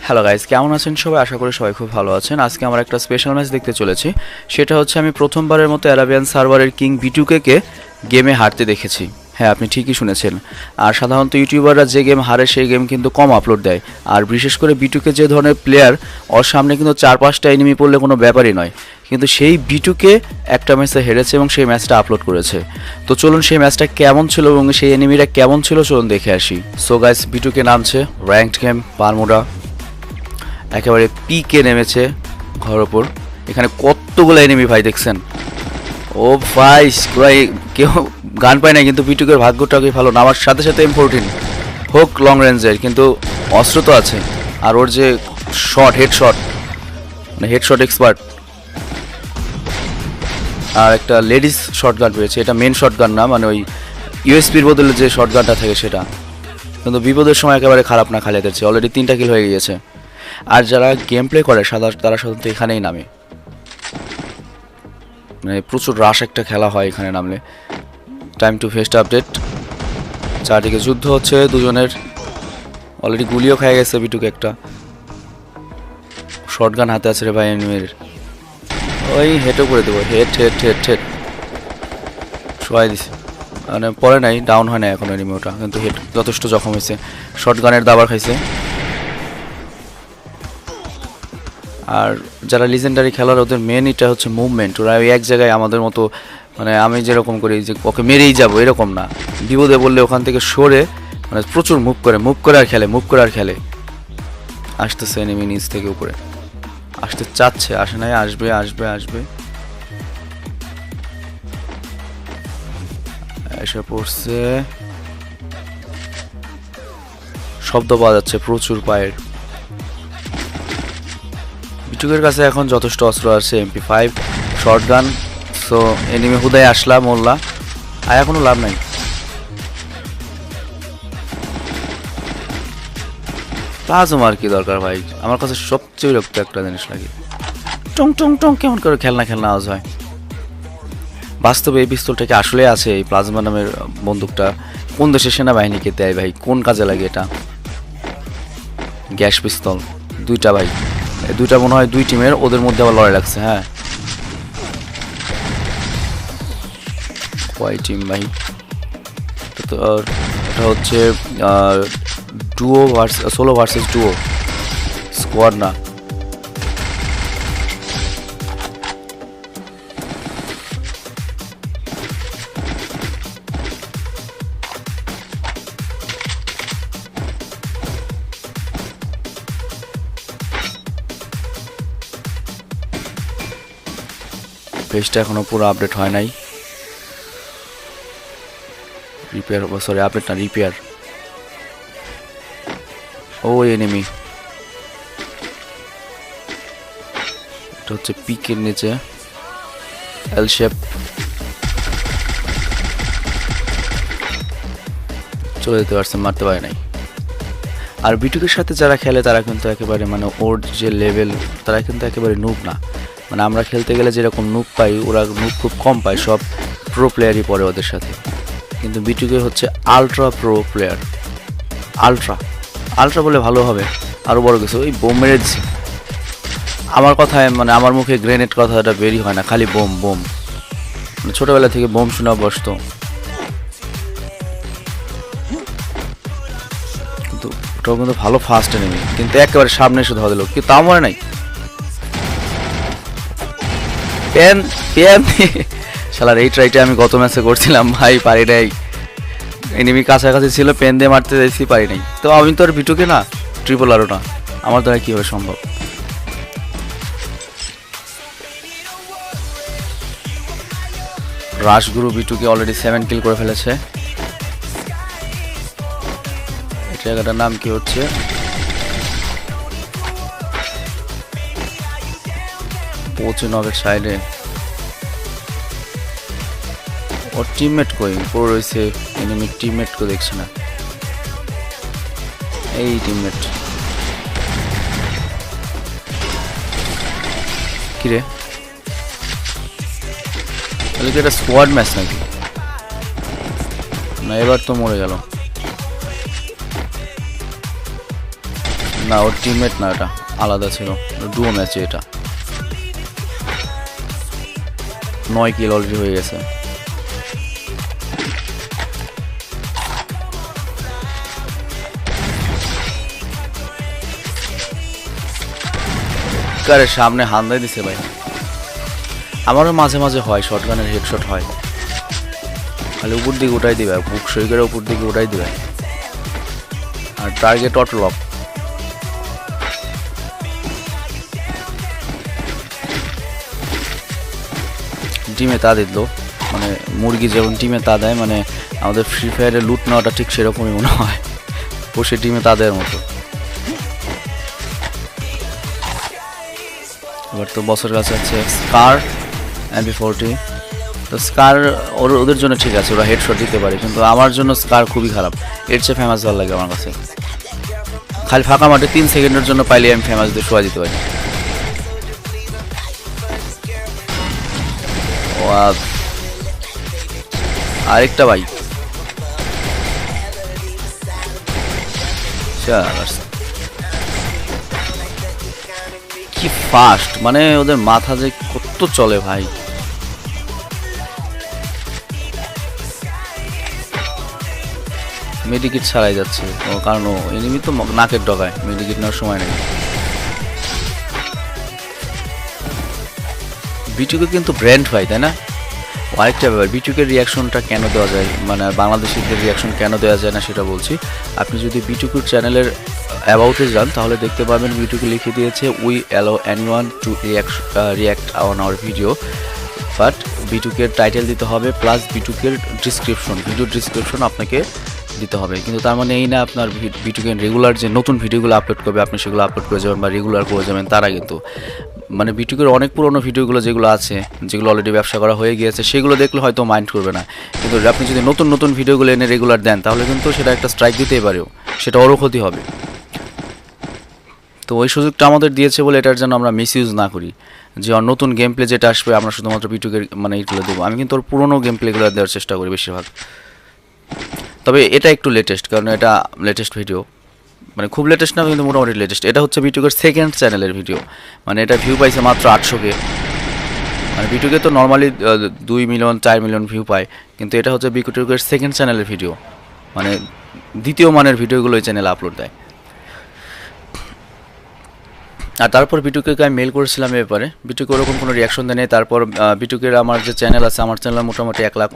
Hello guys, কেমন আছেন সবাই? আশা করি সবাই খুব ভালো আছেন। আজকে আমরা একটা স্পেশাল ম্যাচ দেখতে চলেছি। সেটা হচ্ছে আমি প্রথমবারের মতো অ্যারাবিয়ান সার্ভারের কিং বিটুকে গেমে হারতে দেখেছি। হ্যাঁ, আপনি ঠিকই শুনেছেন। আর সাধারণত ইউটিউবাররা যে গেম হারে সেই গেম কিন্তু কম আপলোড দেয়। আর বিশেষ করে বিটুকে যে ধরনের প্লেয়ার, ওর সামনে কিন্তু 4-5টা এনিমি পড়লে কোনো ব্যাপারই নয়। কিন্তু সেই বিটুকে একটা ম্যাচে হেরেছে এবং সেই ম্যাচটা আপলোড করেছে। তো চলুন সেই ম্যাচটা কেমন ছিল এবং সেই এনিমিটা কেমন ছিল চলুন দেখে আসি। সো গাইস, বিটুকে নামছে র্যাঙ্কড গেম বারমুডা, একেবারে পিকে নেমেছে ঘর ওপর। এখানে কতগুলো এনিমি ভাই দেখছেন। ও ভাই, ভাই কেউ গান পায় না, কিন্তু বিটুকের ভাগ্যটাকে ভালো। নামার সাথে সাথে M14 হোক লং রেঞ্জের, কিন্তু অস্ত্র তো আছে। আর ওর যে শট, হেডশট, মানে হেডশট এক্সপার্ট। আর একটা লেডিস শর্ট গান পেয়েছে। এটা মেন শর্ট গান না, মানে ওই ইউএসপির বদলে যে শর্ট গানটা থাকে সেটা। কিন্তু বিপদের সময় একেবারে খারাপ না খালিদের চেয়ে। অলরেডি 3টা কিল হয়ে গিয়েছে। আর যারা গেম প্লে করে তারা সাধারণত এখানেই নামে, মানে প্রচুর রাশ একটা খেলা হয় এখানে নামলে। Time to fest update. চারদিকে যুদ্ধ হচ্ছে দুজনের। অলরেডি গুলিও খেয়ে গেছে বিটুকে একটা। শর্টগান হাতে আছে রে ভাই এনিমির। ওই হেটও করে দেবো, হেট হেট হেট হেট সবাই দিছে, মানে পরে নাই, ডাউন হয় না এখন এনিমি ওটা, কিন্তু হেড যথেষ্ট জখম হয়েছে। শর্টগানের দাবার খাইছে। আর যারা লিজেন্ডারি খেলার ওদের মেন এটা হচ্ছে মুভমেন্ট। ওরা ওই এক জায়গায় আমাদের মতো, মানে আমি যেরকম করি যে ওকে মেরেই যাবো এরকম না। বিপদে বললে ওখান থেকে সরে, মানে প্রচুর মুভ করে আর খেলে। আসতেছে এনিমি নিচ থেকে উপরে আসতে চাচ্ছে, আসে নাই, আসবে আসবে আসবে। এসে পড়ছে। শব্দ পাওয়া যাচ্ছে প্রচুর পায়ের। বিটুকের কাছে এখন যথেষ্ট অস্ত্র আছে, MP5, শর্টগান। সো এনিমি হুদায় আসলা মোল্লা, আয়া কোনো লাভ নাই। প্লাজমার কি দরকার ভাই? আমার কাছে সবচেয়ে বিরক্ত একটা জিনিস লাগে, টং টং টং কেমন করে খেলনা আওয়াজ হয়। বাস্তবে এই পিস্তলটাকে আসলে আছে, এই প্লাজমা নামের বন্দুকটা কোন দেশের সেনাবাহিনীকে দেয় ভাই? কোন কাজে লাগে এটা? গ্যাস পিস্তল 2টা ভাই, এই 2টা মনে হয় 2 টিমের, ওদের মধ্যে আবার লড়াই লাগছে। হ্যাঁ, কয় টিম ভাই? তো এটা হচ্ছে duo solo versus duo, squad না। পেজটা এখনো পুরো আপডেট হয় নাই। রিপেয়ার, সরি আপডেট না, রিপেয়ার। ও এনিমি, এটা হচ্ছে পিকের নিচে এল শেপ। চলে যেতে পারছে, মারতে পারে নাই। আর বিটুকের সাথে যারা খেলে তারা কিন্তু একেবারে, মানে ওর যে লেভেল, তারা কিন্তু একেবারে নুব না। মানে আমরা খেলতে গেলে যেরকম নুব পাই, ওরা নুব খুব কম পায়। সব প্রো প্লেয়ারই পড়ে ওদের সাথে। কিন্তু বিটুকে হচ্ছে ultra pro player. Ultra ultra বলে ভালো হবে, আরও বড় কিছু। ওই বোম মেরে দিচ্ছে আমার কথায়, মানে আমার মুখে গ্রেনেড কথাটা বেরই হয় না, খালি বোম বোম। মানে ছোটোবেলা থেকে বোম শোনা বসতো। কিন্তু ওটাও কিন্তু ভালো ফাস্ট এনিমি, কিন্তু একেবারে সামনে এসে ধরা দিল, কিন্তু তাও মনে নাই। পেন পেন শালার এই ট্রাইটা আমি গত ম্যাচে করছিলাম ভাই, পারি নাই। এনিমি কাছাকাছি ছিল, পেন দিয়ে মারতে চাইছি, পারি নাই। তো আমি তো আর বিটুকে না, ট্রিপল আরও না, আমার দ্বারা কীভাবে সম্ভব? রাশগুরু বিটুকে অলরেডি 7 কিল করে ফেলেছে। এই জায়গাটার নাম কি হচ্ছে? পৌঁছনবের সাইডে। ওর টিমমেট কই? পড়ে রয়েছে এনিমির টিমমেটকে দেখছে না। এই টিমমেট কিরে? তাহলে কি এটা স্কোয়াড ম্যাচ নাকি? না, এবার তো মরে গেল। না, ওর টিমমেট না, এটা আলাদা ছিল, ডুও ম্যাচে এটা। 9 কিল অলরেডি হয়ে গেছে। কারে সামনে হান্দাই দিছে ভাই। আমারও মাঝে মাঝে হয় শটগানের হেডশট হয়, খালি উপর দিকে উঠাই দিবে, বুক সই করে উপর দিকে উঠাই দিবে, আর টার্গেট অটো লক। টিমে তা দিল, মানে মুরগি যেমন টিমে তা দেয়, মানে আমাদের ফ্রি ফায়ারে লুট নেওয়াটা ঠিক সেরকমই মনে হয়, বসে টিমে তাদের মতো। এবার তো বছরের কাছে আছে স্কার MP40। তো স্কার ওদের জন্য ঠিক আছে, ওরা হেডশট দিতে পারে, কিন্তু আমার জন্য স্কার খুবই খারাপ। এর চেয়ে ফেমাস ভালো লাগে আমার কাছে। খালি ফাঁকা মাঠে 3 সেকেন্ডের জন্য পাইলে আমি ফেমাস দিয়ে শোয়া দিতে পারি। আরেকটা ভাই, কি ফাস্ট, মানে ওদের মাথা যে কত চলে ভাই। মেডিকিট ছাড়াই যাচ্ছে ও, কারণ ও এনিমি তো নাকের ডগায়, মেডিকিট নেওয়ার সময় নেই। বিটুকে কিন্তু ব্র্যান্ড ভাই, তাই না? আরেকটা ব্যাপার, বিটুকের রিয়াকশনটা কেন দেওয়া যায়, মানে বাংলাদেশিদের রিয়াকশন কেন দেওয়া যায় না সেটা বলছি। আপনি যদি বিটুকুর চ্যানেলের অ্যাবাউটে যান তাহলে দেখতে পাবেন বিটুকে লিখে দিয়েছে we allow anyone to react on our video, but বিটুকের টাইটেল দিতে হবে প্লাস বিটুকের ডিসক্রিপশন, ভিডিও ডিসক্রিপশন আপনাকে দিতে হবে। কিন্তু তার মানে এই না আপনার বিটুকের রেগুলার যে নতুন ভিডিওগুলো আপলোড করবে আপনি সেগুলো আপলোড করে যাবেন বা রেগুলার করে যাবেন, তারা কিন্তু মানে বিটুকের অনেক পুরনো ভিডিওগুলো যেগুলো আছে, যেগুলো অলরেডি ব্যবসা করা হয়ে গিয়েছে, সেগুলো দেখলে হয়তো মাইন্ড করবে না। কিন্তু আপনি যদি নতুন নতুন ভিডিওগুলো এনে রেগুলার দেন তাহলে কিন্তু সেটা একটা স্ট্রাইক দিতেই পারেও, সেটা ওরও ক্ষতি হবে। তো ওই সুযোগটা আমাদের দিয়েছে বলে এটার জন্য আমরা মিস ইউজ না করি, যে নতুন গেম প্লে যেটা আসবে আমরা শুধুমাত্র বিটুকের মানে এইগুলো দেবো। আমি কিন্তু ওর পুরোনো গেম প্লেগুলো দেওয়ার চেষ্টা করি বেশিরভাগ। তবে এটা একটু লেটেস্ট, কারণ এটা লেটেস্ট ভিডিও, মানে খুব লেটেস্ট না কিন্তু মোটামুটি লেটেস্ট। এটা হচ্ছে বিটুকের সেকেন্ড চ্যানেলের ভিডিও, মানে এটা ভিউ পাইছে মাত্র 800K। মানে বিটুকে তো নর্মালি 2 মিলিয়ন 4 মিলিয়ন ভিউ পায়, কিন্তু এটা হচ্ছে বিটুকের সেকেন্ড চ্যানেলের ভিডিও, মানে দ্বিতীয় মানের ভিডিওগুলো এই চ্যানেলে আপলোড দেয়। আর তারপর বিটুকে আমি মেল করেছিলাম এ ব্যাপারে, বিটুকে ওরকম কোনো রিয়াকশন দেয় নেই। তারপর বিটুকের আমার যে চ্যানেল আছে, আমার চ্যানেল মোটামুটি 1 লাখ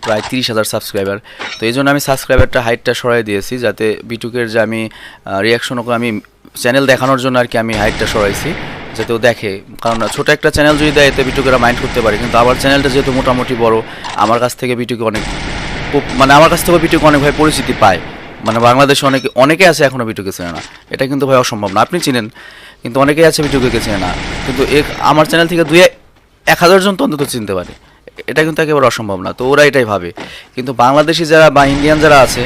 প্রায় 30,000 সাবস্ক্রাইবার। তো এই জন্য আমি সাবস্ক্রাইবারটা হাইটটা সরাই দিয়েছি, যাতে বিটুকের যে আমি রিয়াকশন আমি চ্যানেল দেখানোর জন্য আর কি আমি হাইটটা সরাইছি, যাতে ও দেখে। কারণ ছোটো একটা চ্যানেল যদি দেয় এতে বিটুকেরা মাইন্ড করতে পারে, কিন্তু আমার চ্যানেলটা যেহেতু মোটামুটি বড়, আমার কাছ থেকে বিটুকে অনেক মানে আমার কাছ থেকে বিটুকে অনেক ভাই পরিচিতি পায়। মানে বাংলাদেশে অনেকে আছে এখনও বিটুকে চেনে না, এটা কিন্তু ভাই অসম্ভব না। আপনি চিনেন, কিন্তু অনেকেই আছে বিটুকে চেনে না, কিন্তু আমার চ্যানেল থেকে 1,000 জন তো অন্তত চিনতে পারে, এটা কিন্তু একেবারে অসম্ভব না। তো ওরা এটাই ভাবে, কিন্তু বাংলাদেশি যারা বা ইন্ডিয়ান যারা আছে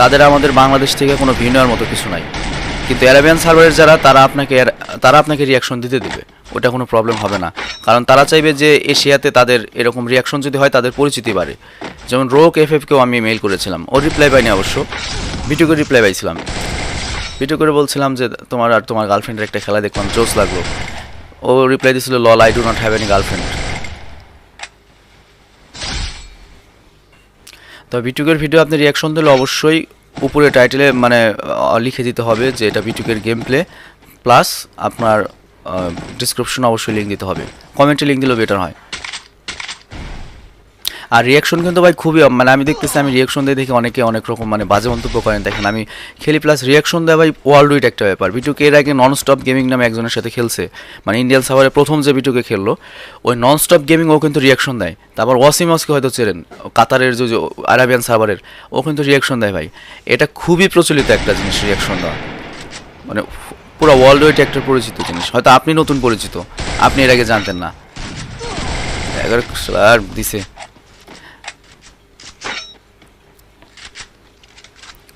তাদের আমাদের বাংলাদেশ থেকে কোনো ভিউ নেওয়ার মতো কিছু নাই। কিন্তু অ্যারাবিয়ান সার্ভারের যারা, তারা আপনাকে রিয়াকশন দিতে দেবে, ওটা কোনো প্রবলেম হবে না। কারণ তারা চাইবে যে এশিয়াতে তাদের এরকম রিয়াকশন যদি হয় তাদের পরিচিতি বাড়ে। যেমন রোক FFকেও আমি মেইল করেছিলাম, ওর রিপ্লাই পাইনি অবশ্য, বিটুকে রিপ্লাই পাইছিলাম। ভিডিও করে বলছিলাম যে তোমার আর তোমার গার্লফ্রেন্ডের একটা খেলা দেখলাম, জোস লাগলো। ও রিপ্লাই দিয়েছিল, লল I do not have any girlfriend. তো বিটুকের ভিডিও আপনি রিয়াকশন দিলে অবশ্যই উপরে টাইটেলে মানে লিখে দিতে হবে যে এটা বিটুকের গেম প্লে, প্লাস আপনার ডিসক্রিপশন অবশ্যই লিঙ্ক দিতে হবে, কমেন্টে লিঙ্ক দিলেও বেটার হয়। আর রিয়াকশন কিন্তু ভাই খুবই, মানে আমি দেখতেছি আমি রিয়াকশন দিয়ে দেখে অনেকে অনেক রকম মানে বাজে মন্তব্য করেন। দেখেন আমি খেলি প্লাস রিয়াকশন দেওয়া ভাই ওয়ার্ল্ড উইড একটা ব্যাপার। বিটুকে এর আগে নন স্টপ গেমিং নামে একজনের সাথে খেলছে, মানে ইন্ডিয়ান সার্ভারে প্রথম যে বিটুকে খেললো, ওই নন স্টপ গেমিং ও কিন্তু রিয়াকশন দেয়। তারপর ওয়াসিমসকে হয়তো চেনেন, কাতারের যে আরাবিয়ান সার্ভারের, ও কিন্তু রিয়াকশন দেয় ভাই। এটা খুবই প্রচলিত একটা জিনিস রিয়াকশন দেওয়া, মানে পুরো ওয়ার্ল্ড ওয়াইড একটা পরিচিত জিনিস। হয়তো আপনি নতুন পরিচিত, আপনি এর আগে জানতেন না। আর দিছে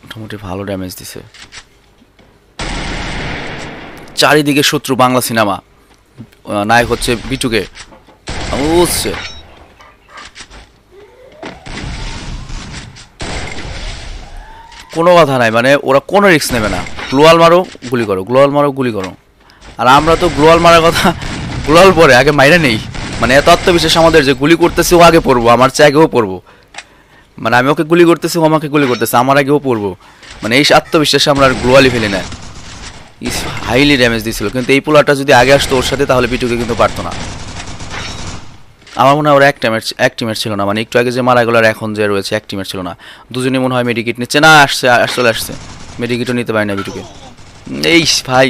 মোটামুটি ভালো ড্যামেজ দিছে। চারিদিকে শত্রু, বাংলা সিনেমা, নায়ক হচ্ছে বিটুকে, বুঝছে। কোনো কথা নাই, মানে ওরা কোনো রিস্ক নেবে না। গ্লোয়াল মারো গুলি করো, গ্লোয়াল মারো গুলি করো। আর আমরা তো গ্লোয়াল মারার কথা গ্লোয়াল পরে আগে মাইরা নেই, মানে এত আত্মবিশ্বাস আমাদের যে গুলি করতেছি ও আগে পড়বো, আমার চেয়ে আগেও পড়বো। মানে আমি ওকে গুলি করতেছি, ও আমাকে গুলি করতেছে, আমার আগেও পড়বো। মানে এই আত্মবিশ্বাসে আমরা আর গ্লোয়ালই ফেলি না। ইস হাইলি ড্যামেজ দিয়েছিল, কিন্তু এই পোলারটা যদি আগে আসতো ওর সাথে তাহলে বিটুকে কিন্তু পারতো না। আমার মনে হয় ওরা এক টিমের ছিল না, মানে একটু আগে যে মারা গেল আর এখন যে রয়েছে এক টিমের ছিল না। দুজনেই মনে হয় মেডিকিট নিচ্ছে, না আসছে চলে আসছে, মেডিকিটও নিতে পারি না বিটুকে। এই ভাই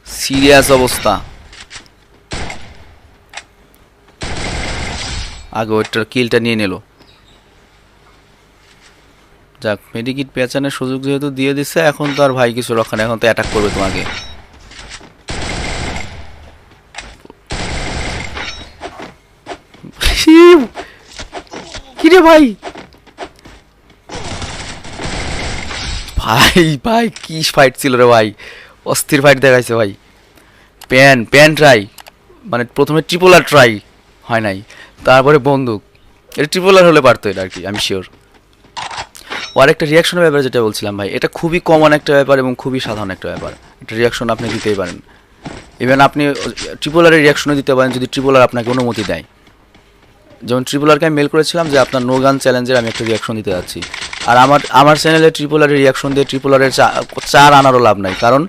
সিরিয়াস অবস্থা। আগে ওইটার কিলটা নিয়ে নিল। যাক মেডিকিট পেঁচানোর সুযোগ যেহেতু দিয়ে দিচ্ছে, এখন তো আর ভাই কিছু রক্ষা নেই, এখন তো অ্যাটাক করবে তোমাকে। কিরে ভাই, ভাই ভাই কি ফাইট ছিল রে ভাই, অস্থির ফাইট দেখাইছে ভাই। প্যান ট্রাই, মানে প্রথমে ট্রিপলার ট্রাই হয় নাই, তারপরে বন্দুক। এটা ট্রিপলার হলে পারতো এটা আর কি, আমি শিওর। ও আরেকটা রিয়াকশনের ব্যাপারে যেটা বলছিলাম ভাই, এটা খুবই কমন একটা ব্যাপার এবং খুবই সাধারণ একটা ব্যাপার। একটা রিয়াকশন আপনি দিতেই পারেন, ইভেন আপনি ট্রিপলারের রিয়াকশনও দিতে পারেন যদি ট্রিপলার আপনাকে অনুমতি দেয়। যেমন ট্রিপলারকে আমি মেল করেছিলাম যে আপনার নো গান চ্যালেঞ্জের আমি একটা রিয়াকশন দিতে যাচ্ছি, আর আমার চ্যানেলে ট্রিপলারের রিয়াকশন দিয়ে ট্রিপলারের 4 আনারও লাভ নাই, কারণ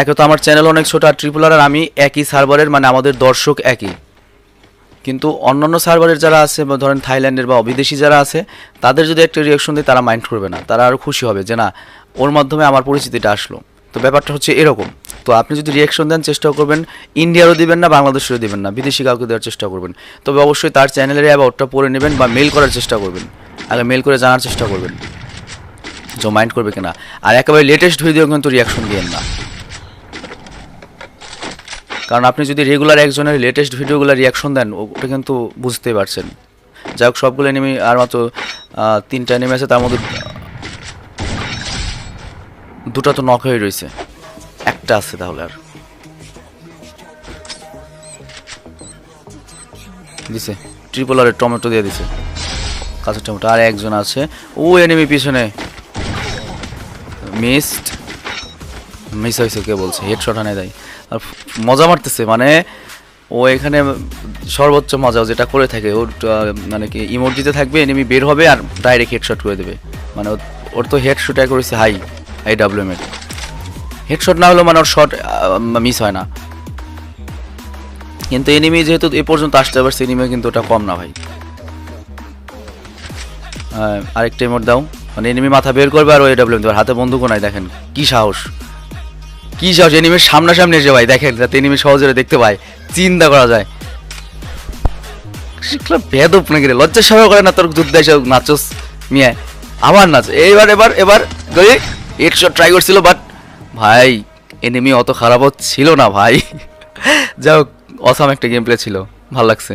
একে তো আমার চ্যানেল অনেক ছোটো, আর ট্রিপলার আর আমি একই সার্ভারের, মানে আমাদের দর্শক একই। কিন্তু অন্যান্য সার্ভারের যারা আছে বা ধরেন থাইল্যান্ডের বা বিদেশি যারা আছে, তাদের যদি একটা রিয়াকশন দিই তারা মাইন্ড করবে না, তারা আরও খুশি হবে যে না ওর মাধ্যমে আমার পরিচিতিটা আসলো। তো ব্যাপারটা হচ্ছে এরকম। তো আপনি যদি রিয়াকশন দেন চেষ্টা করবেন ইন্ডিয়ারও দিবেন না, বাংলাদেশেরও দিবেন না, বিদেশি কাউকে দেওয়ার চেষ্টা করবেন। তবে অবশ্যই তার চ্যানেলের অ্যাবাউটটা পড়ে নেবেন বা মেল করার চেষ্টা করবেন, আগে মেল করে জানার চেষ্টা করবেন যে মাইন্ড করবে কিনা। আর একেবারে লেটেস্ট ভিডিও কিন্তু রিয়াকশন দিয়েন না, কারণ আপনি যদি রেগুলার একজনের লেটেস্ট ভিডিওগুলো রিয়াকশন দেন ওটা কিন্তু বুঝতেই পারছেন। যাই হোক সবগুলো এনিমি আর মাত্র 3টা এনিমি আছে, তার মধ্যে 2টা তো নক হয়ে রয়েছে, একটা আছে তাহলে। আর দিছে ট্রিপলারের টমেটো দিয়ে দিছে, কাঁচা টমেটো। আর একজন আছে ও এনিমি পিছনে, মিস হয়েছে, কে বলছে হেডশট আনে দেয়। আর মজা মারতেছে, মানে ও এখানে সর্বোচ্চ মজা যেটা করে থাকে ওর, মানে কি ইমোজিতে থাকবে এনিমি বের হবে আর ডাইরেক্ট হেডশট করে দেবে। মানে ওর তো হেডশট করেছে হাই ডাব্লিউএম এর হেডশট না হলেও মানে ওর শট মিস হয় না। কিন্তু এনিমি যেহেতু এ পর্যন্ত আসতে পারছে, এনিমি কিন্তু ওটা কম না ভাই। আরেকটা ইমোট দাও, মানে এনিমি মাথা বের করবে আর ওই ডাব্লিউএম দেবে, হাতে বন্দুকও নাই। দেখেন কি সাহস, কি সাহস এনিমির সামনাসামনি এসে ভাই, দেখেন যাতে এনিমি সহজে দেখতে পায়, চিন্তা করা যায়। বেদপ নাকি রে, লজ্জা সরকার করে না তোর যুদ্ধ এসে নাচস মিয়া, আবার নাচ। এবার হেডশট ট্রাই করছিল, বাট ভাই এনিমি অত খারাপও ছিল না ভাই। যাই হোক অসাম একটা গেম প্লে ছিল, ভালো লাগছে।